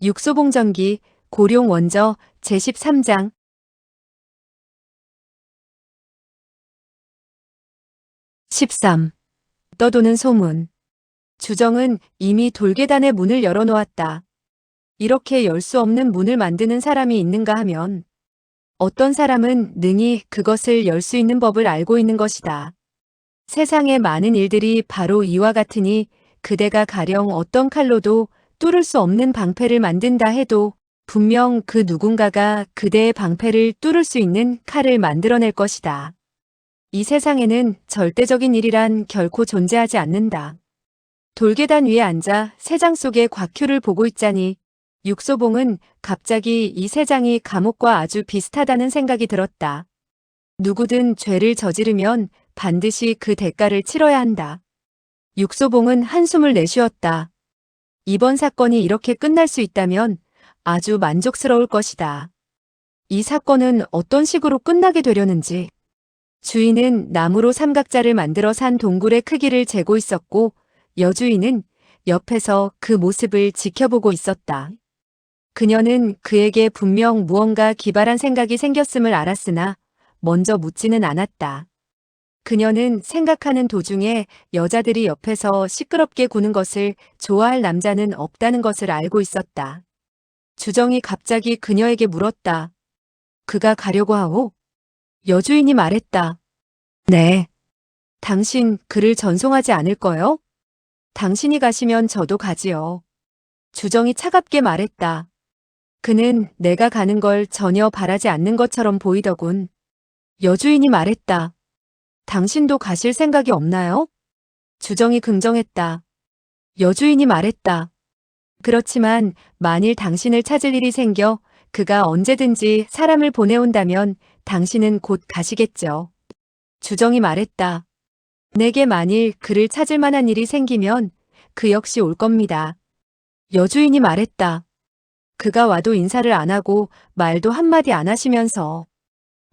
육소봉전기 고룡 원저 제13장 13. 떠도는 소문. 주정은 이미 돌계단의 문을 열어놓았다. 이렇게 열 수 없는 문을 만드는 사람이 있는가 하면 어떤 사람은 능히 그것을 열 수 있는 법을 알고 있는 것이다. 세상의 많은 일들이 바로 이와 같으니 그대가 가령 어떤 칼로도 뚫을 수 없는 방패를 만든다 해도 분명 그 누군가가 그대의 방패를 뚫을 수 있는 칼을 만들어낼 것이다. 이 세상에는 절대적인 일이란 결코 존재하지 않는다. 돌계단 위에 앉아 새장 속의 곽큐를 보고 있자니 육소봉은 갑자기 이 세장이 감옥과 아주 비슷하다는 생각이 들었다. 누구든 죄를 저지르면 반드시 그 대가를 치러야 한다. 육소봉은 한숨을 내쉬었다. 이번 사건이 이렇게 끝날 수 있다면 아주 만족스러울 것이다. 이 사건은 어떤 식으로 끝나게 되려는지. 주인은 나무로 삼각자를 만들어 산 동굴의 크기를 재고 있었고 여주인은 옆에서 그 모습을 지켜보고 있었다. 그녀는 그에게 분명 무언가 기발한 생각이 생겼음을 알았으나 먼저 묻지는 않았다. 그녀는 생각하는 도중에 여자들이 옆에서 시끄럽게 구는 것을 좋아할 남자는 없다는 것을 알고 있었다. 주정이 갑자기 그녀에게 물었다. 그가 가려고 하오? 여주인이 말했다. 네. 당신 그를 전송하지 않을 거요? 당신이 가시면 저도 가지요. 주정이 차갑게 말했다. 그는 내가 가는 걸 전혀 바라지 않는 것처럼 보이더군. 여주인이 말했다. 당신도 가실 생각이 없나요? 주정이 긍정했다. 여주인이 말했다. 그렇지만 만일 당신을 찾을 일이 생겨 그가 언제든지 사람을 보내온다면 당신은 곧 가시겠죠. 주정이 말했다. 내게 만일 그를 찾을 만한 일이 생기면 그 역시 올 겁니다. 여주인이 말했다. 그가 와도 인사를 안 하고 말도 한마디 안 하시면서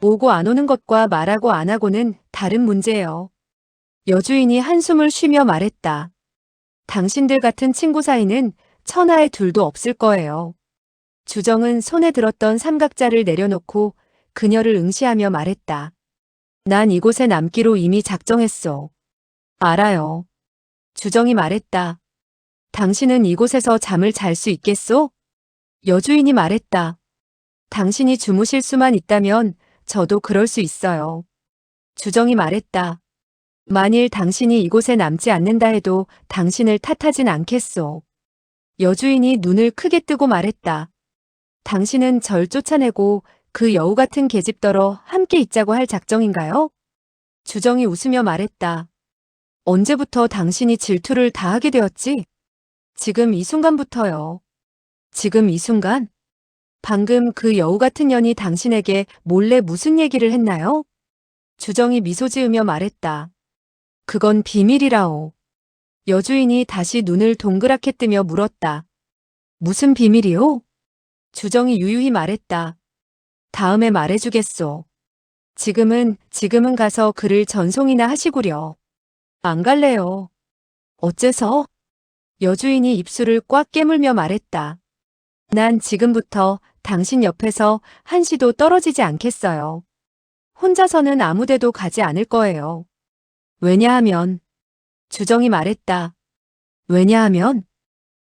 오고 안 오는 것과 말하고 안 하고는 다른 문제예요. 여주인이 한숨을 쉬며 말했다. 당신들 같은 친구 사이는 천하에 둘도 없을 거예요. 주정은 손에 들었던 삼각자를 내려놓고 그녀를 응시하며 말했다. 난 이곳에 남기로 이미 작정했어. 알아요. 주정이 말했다. 당신은 이곳에서 잠을 잘 수 있겠소? 여주인이 말했다. 당신이 주무실 수만 있다면 저도 그럴 수 있어요. 주정이 말했다. 만일 당신이 이곳에 남지 않는다 해도 당신을 탓하진 않겠소. 여주인이 눈을 크게 뜨고 말했다. 당신은 절 쫓아내고 그 여우 같은 계집더러 함께 있자고 할 작정인가요? 주정이 웃으며 말했다. 언제부터 당신이 질투를 다 하게 되었지? 지금 이 순간부터요. 지금 이 순간? 방금 그 여우 같은 년이 당신에게 몰래 무슨 얘기를 했나요? 주정이 미소 지으며 말했다. 그건 비밀이라오. 여주인이 다시 눈을 동그랗게 뜨며 물었다. 무슨 비밀이오? 주정이 유유히 말했다. 다음에 말해주겠소. 지금은 가서 그를 전송이나 하시구려. 안 갈래요. 어째서? 여주인이 입술을 꽉 깨물며 말했다. 난 지금부터 당신 옆에서 한시도 떨어지지 않겠어요. 혼자서는 아무데도 가지 않을 거예요. 왜냐하면, 주정이 말했다. 왜냐하면,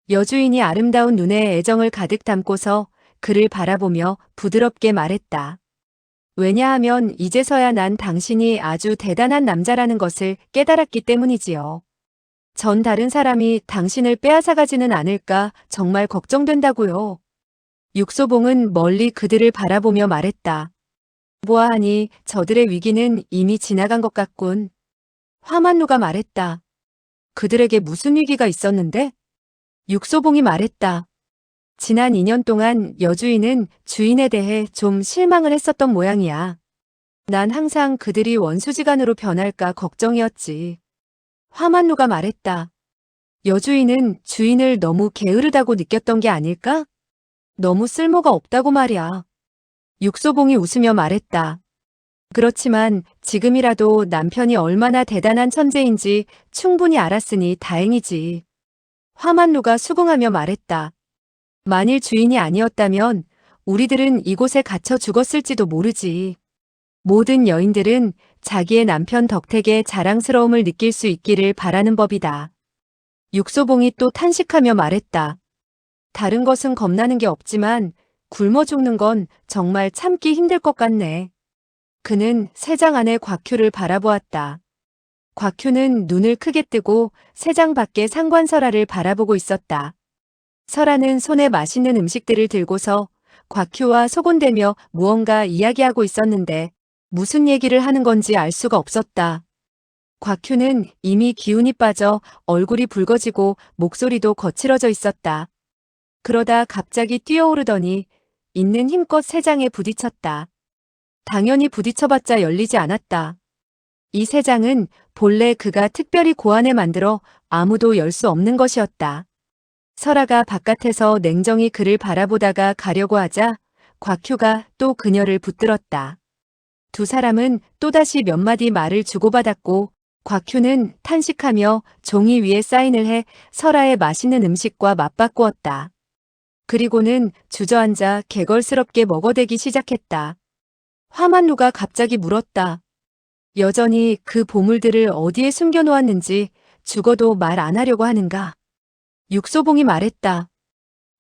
여주인이 아름다운 눈에 애정을 가득 담고서 그를 바라보며 부드럽게 말했다. 왜냐하면 이제서야 난 당신이 아주 대단한 남자라는 것을 깨달았기 때문이지요. 전 다른 사람이 당신을 빼앗아가지는 않을까 정말 걱정된다고요. 육소봉은 멀리 그들을 바라보며 말했다. 보아하니 저들의 위기는 이미 지나간 것 같군. 화만루가 말했다. 그들에게 무슨 위기가 있었는데? 육소봉이 말했다. 지난 2년 동안 여주인은 주인에 대해 좀 실망을 했었던 모양이야. 난 항상 그들이 원수지간으로 변할까 걱정이었지. 화만루가 말했다. 여주인은 주인을 너무 게으르다고 느꼈던 게 아닐까? 너무 쓸모가 없다고 말이야. 육소봉이 웃으며 말했다. 그렇지만 지금이라도 남편이 얼마나 대단한 천재인지 충분히 알았으니 다행이지. 화만루가 수긍하며 말했다. 만일 주인이 아니었다면 우리들은 이곳에 갇혀 죽었을지도 모르지. 모든 여인들은 자기의 남편 덕택에 자랑스러움을 느낄 수 있기를 바라는 법이다. 육소봉이 또 탄식하며 말했다. 다른 것은 겁나는 게 없지만 굶어 죽는 건 정말 참기 힘들 것 같네. 그는 새장 안의 곽큐를 바라보았다. 곽큐는 눈을 크게 뜨고 새장 밖의 상관설아를 바라보고 있었다. 설아는 손에 맛있는 음식들을 들고서 곽큐와 소곤대며 무언가 이야기하고 있었는데 무슨 얘기를 하는 건지 알 수가 없었다. 곽큐는 이미 기운이 빠져 얼굴이 붉어지고 목소리도 거칠어져 있었다. 그러다 갑자기 뛰어오르더니 있는 힘껏 새장에 부딪혔다. 당연히 부딪혀봤자 열리지 않았다. 이 새장은 본래 그가 특별히 고안해 만들어 아무도 열 수 없는 것이었다. 설아가 바깥에서 냉정히 그를 바라보다가 가려고 하자 곽큐가 또 그녀를 붙들었다. 두 사람은 또다시 몇 마디 말을 주고받았고 곽큐는 탄식하며 종이 위에 사인을 해 설아의 맛있는 음식과 맞바꾸었다. 그리고는 주저앉아 개걸스럽게 먹어대기 시작했다. 화만루가 갑자기 물었다. 여전히 그 보물들을 어디에 숨겨놓았는지 죽어도 말 안 하려고 하는가? 육소봉이 말했다.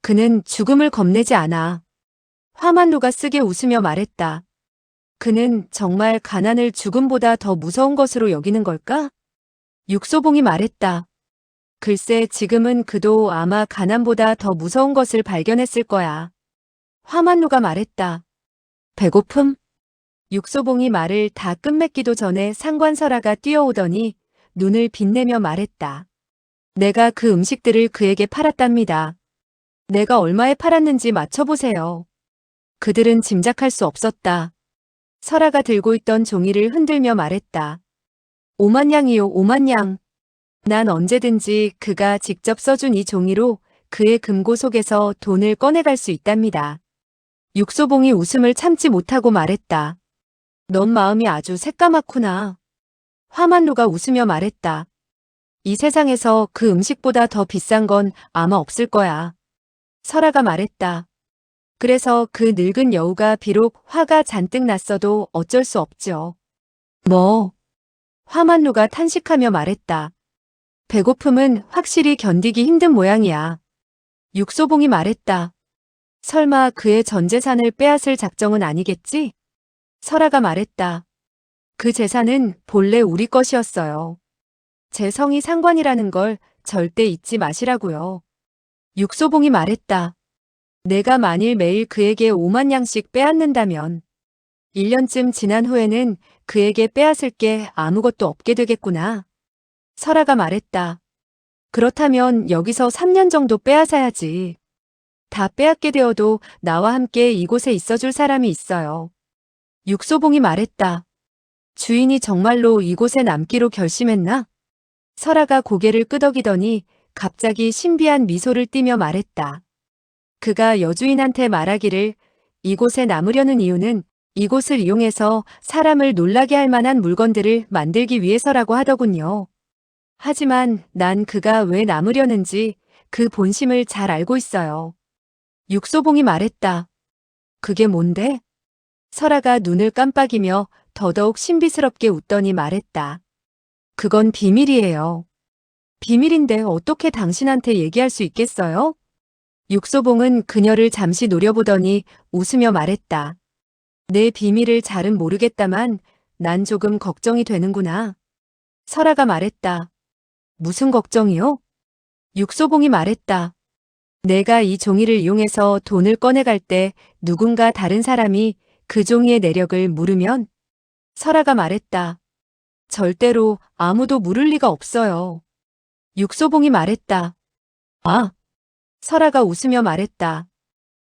그는 죽음을 겁내지 않아. 화만루가 쓰게 웃으며 말했다. 그는 정말 가난을 죽음보다 더 무서운 것으로 여기는 걸까? 육소봉이 말했다. 글쎄 지금은 그도 아마 가난보다 더 무서운 것을 발견했을 거야. 화만루가 말했다. 배고픔? 육소봉이 말을 다 끝맺기도 전에 상관설아가 뛰어오더니 눈을 빛내며 말했다. 내가 그 음식들을 그에게 팔았답니다. 내가 얼마에 팔았는지 맞춰보세요. 그들은 짐작할 수 없었다. 설아가 들고 있던 종이를 흔들며 말했다. 5만 양이요, 5만 양. 난 언제든지 그가 직접 써준 이 종이로 그의 금고 속에서 돈을 꺼내갈 수 있답니다. 육소봉이 웃음을 참지 못하고 말했다. 넌 마음이 아주 새까맣구나. 화만루가 웃으며 말했다. 이 세상에서 그 음식보다 더 비싼 건 아마 없을 거야. 설아가 말했다. 그래서 그 늙은 여우가 비록 화가 잔뜩 났어도 어쩔 수 없죠. 뭐? 화만루가 탄식하며 말했다. 배고픔은 확실히 견디기 힘든 모양이야. 육소봉이 말했다. 설마 그의 전 재산을 빼앗을 작정은 아니겠지? 설아가 말했다. 그 재산은 본래 우리 것이었어요. 제 성이 상관이라는 걸 절대 잊지 마시라고요. 육소봉이 말했다. 내가 만일 매일 그에게 5만 양씩 빼앗는다면 1년쯤 지난 후에는 그에게 빼앗을 게 아무것도 없게 되겠구나. 설아가 말했다. 그렇다면 여기서 3년 정도 빼앗아야지. 다 빼앗게 되어도 나와 함께 이곳에 있어줄 사람이 있어요. 육소봉이 말했다. 주인이 정말로 이곳에 남기로 결심했나? 설아가 고개를 끄덕이더니 갑자기 신비한 미소를 띠며 말했다. 그가 여주인한테 말하기를 이곳에 남으려는 이유는 이곳을 이용해서 사람을 놀라게 할 만한 물건들을 만들기 위해서라고 하더군요. 하지만 난 그가 왜 남으려는지 그 본심을 잘 알고 있어요. 육소봉이 말했다. 그게 뭔데? 설아가 눈을 깜빡이며 더더욱 신비스럽게 웃더니 말했다. 그건 비밀이에요. 비밀인데 어떻게 당신한테 얘기할 수 있겠어요? 육소봉은 그녀를 잠시 노려보더니 웃으며 말했다. 내 비밀을 잘은 모르겠다만 난 조금 걱정이 되는구나. 설아가 말했다. 무슨 걱정이요? 육소봉이 말했다. 내가 이 종이를 이용해서 돈을 꺼내갈 때 누군가 다른 사람이 그 종이의 내력을 물으면? 설아가 말했다. 절대로 아무도 물을 리가 없어요. 육소봉이 말했다. 아. 설아가 웃으며 말했다.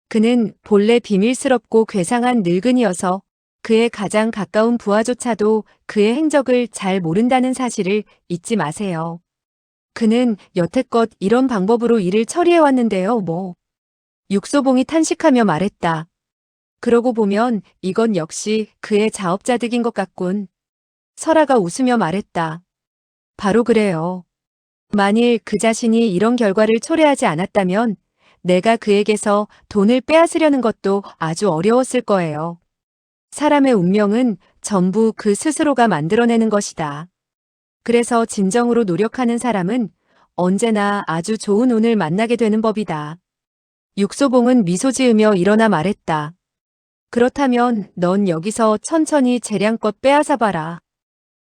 그는 본래 비밀스럽고 괴상한 늙은이여서 그의 가장 가까운 부하조차도 그의 행적을 잘 모른다는 사실을 잊지 마세요. 그는 여태껏 이런 방법으로 일을 처리해왔는데요, 뭐. 육소봉이 탄식하며 말했다. 그러고 보면 이건 역시 그의 자업자득인 것 같군. 설아가 웃으며 말했다. 바로 그래요. 만일 그 자신이 이런 결과를 초래하지 않았다면 내가 그에게서 돈을 빼앗으려는 것도 아주 어려웠을 거예요. 사람의 운명은 전부 그 스스로가 만들어내는 것이다. 그래서 진정으로 노력하는 사람은 언제나 아주 좋은 운을 만나게 되는 법이다. 육소봉은 미소 지으며 일어나 말했다. 그렇다면 넌 여기서 천천히 재량껏 빼앗아봐라.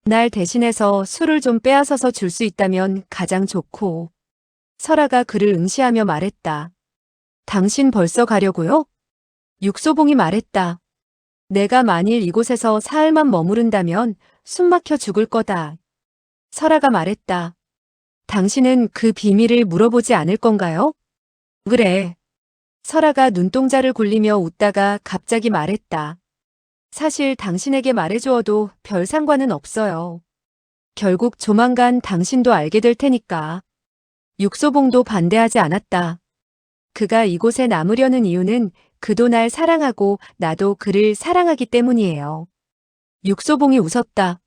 날 대신해서 술을 좀 빼앗아서 줄 수 있다면 가장 좋고. 설아가 그를 응시하며 말했다. 당신 벌써 가려고요? 육소봉이 말했다. 내가 만일 이곳에서 사흘만 머무른다면 숨 막혀 죽을 거다. 설아가 말했다. 당신은 그 비밀을 물어보지 않을 건가요? 그래. 설아가 눈동자를 굴리며 웃다가 갑자기 말했다. 사실 당신에게 말해주어도 별 상관은 없어요. 결국 조만간 당신도 알게 될 테니까. 육소봉도 반대하지 않았다. 그가 이곳에 남으려는 이유는 그도 날 사랑하고 나도 그를 사랑하기 때문이에요. 육소봉이 웃었다.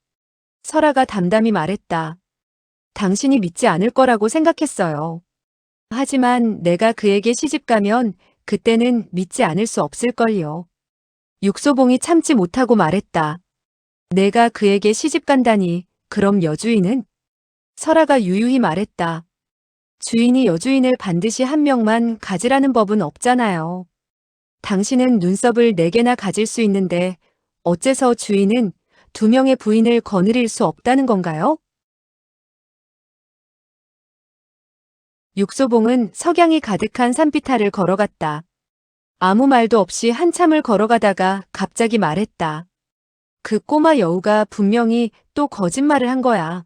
설아가 담담히 말했다. 당신이 믿지 않을 거라고 생각했어요. 하지만 내가 그에게 시집가면 그때는 믿지 않을 수 없을걸요. 육소봉이 참지 못하고 말했다. 내가 그에게 시집간다니, 그럼 여주인은? 설아가 유유히 말했다. 주인이 여주인을 반드시 한 명만 가지라는 법은 없잖아요. 당신은 눈썹을 4개나 가질 수 있는데 어째서 주인은 2명의 부인을 거느릴 수 없다는 건가요? 육소봉은 석양이 가득한 산비탈을 걸어갔다. 아무 말도 없이 한참을 걸어가다가 갑자기 말했다. 그 꼬마 여우가 분명히 또 거짓말을 한 거야.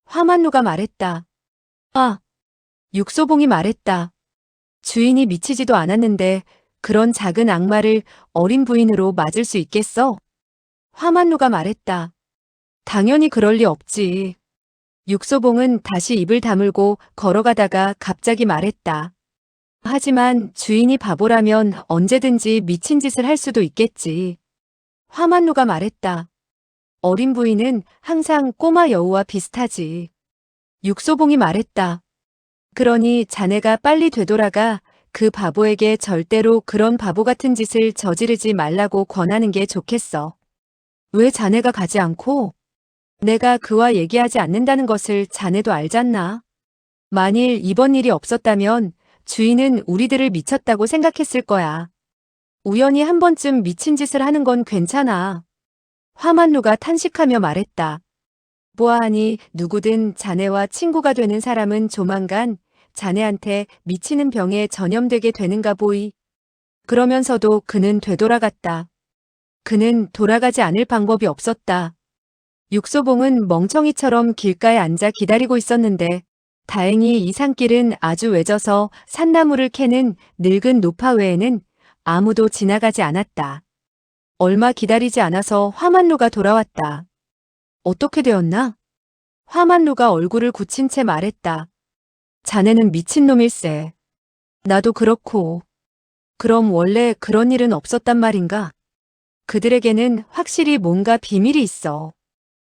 화만루가 말했다. 아, 육소봉이 말했다. 주인이 미치지도 않았는데 그런 작은 악마를 어린 부인으로 맞을 수 있겠어? 화만루가 말했다. 당연히 그럴 리 없지. 육소봉은 다시 입을 다물고 걸어가다가 갑자기 말했다. 하지만 주인이 바보라면 언제든지 미친 짓을 할 수도 있겠지. 화만루가 말했다. 어린 부인은 항상 꼬마 여우와 비슷하지. 육소봉이 말했다. 그러니 자네가 빨리 되돌아가 그 바보에게 절대로 그런 바보 같은 짓을 저지르지 말라고 권하는 게 좋겠어. 왜 자네가 가지 않고? 내가 그와 얘기하지 않는다는 것을 자네도 알잖나. 만일 이번 일이 없었다면 주인은 우리들을 미쳤다고 생각했을 거야. 우연히 한 번쯤 미친 짓을 하는 건 괜찮아. 화만루가 탄식하며 말했다. 보아하니 누구든 자네와 친구가 되는 사람은 조만간 자네한테 미치는 병에 전염되게 되는가 보이. 그러면서도 그는 되돌아갔다. 그는 돌아가지 않을 방법이 없었다. 육소봉은 멍청이처럼 길가에 앉아 기다리고 있었는데 다행히 이 산길은 아주 외져서 산나무를 캐는 늙은 노파 외에는 아무도 지나가지 않았다. 얼마 기다리지 않아서 화만루가 돌아왔다. 어떻게 되었나? 화만루가 얼굴을 굳힌 채 말했다. 자네는 미친놈일세. 나도 그렇고. 그럼 원래 그런 일은 없었단 말인가? 그들에게는 확실히 뭔가 비밀이 있어.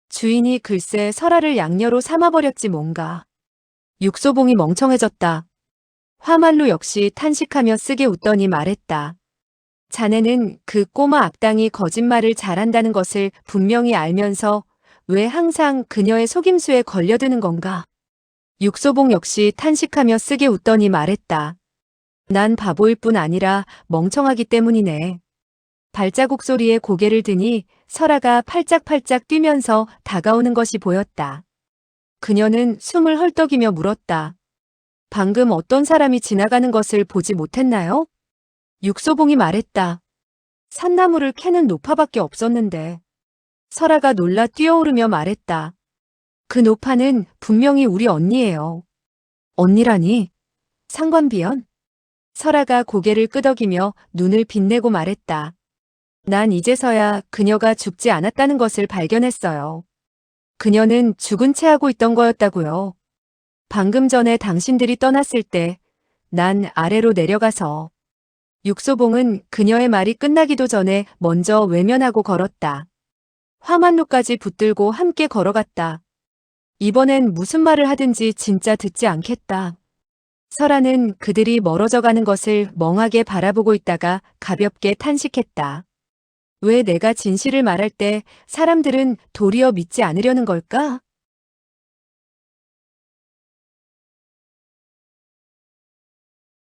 주인이 글쎄 설아를 양녀로 삼아버렸지 뭔가. 육소봉이 멍청해졌다. 화만루 역시 탄식하며 쓰게 웃더니 말했다. 자네는 그 꼬마 악당이 거짓말을 잘한다는 것을 분명히 알면서 왜 항상 그녀의 속임수에 걸려드는 건가? 육소봉 역시 탄식하며 쓰게 웃더니 말했다. 난 바보일 뿐 아니라 멍청하기 때문이네. 발자국 소리에 고개를 드니 설아가 팔짝팔짝 뛰면서 다가오는 것이 보였다. 그녀는 숨을 헐떡이며 물었다. 방금 어떤 사람이 지나가는 것을 보지 못했나요? 육소봉이 말했다. 산나무를 캐는 노파밖에 없었는데. 설아가 놀라 뛰어오르며 말했다. 그 노파는 분명히 우리 언니예요. 언니라니? 상관비연? 설아가 고개를 끄덕이며 눈을 빛내고 말했다. 난 이제서야 그녀가 죽지 않았다는 것을 발견했어요. 그녀는 죽은 채 하고 있던 거였다고요. 방금 전에 당신들이 떠났을 때 난 아래로 내려가서. 육소봉은 그녀의 말이 끝나기도 전에 먼저 외면하고 걸었다. 화만루까지 붙들고 함께 걸어갔다. 이번엔 무슨 말을 하든지 진짜 듣지 않겠다. 설아는 그들이 멀어져 가는 것을 멍하게 바라보고 있다가 가볍게 탄식했다. 왜 내가 진실을 말할 때 사람들은 도리어 믿지 않으려는 걸까?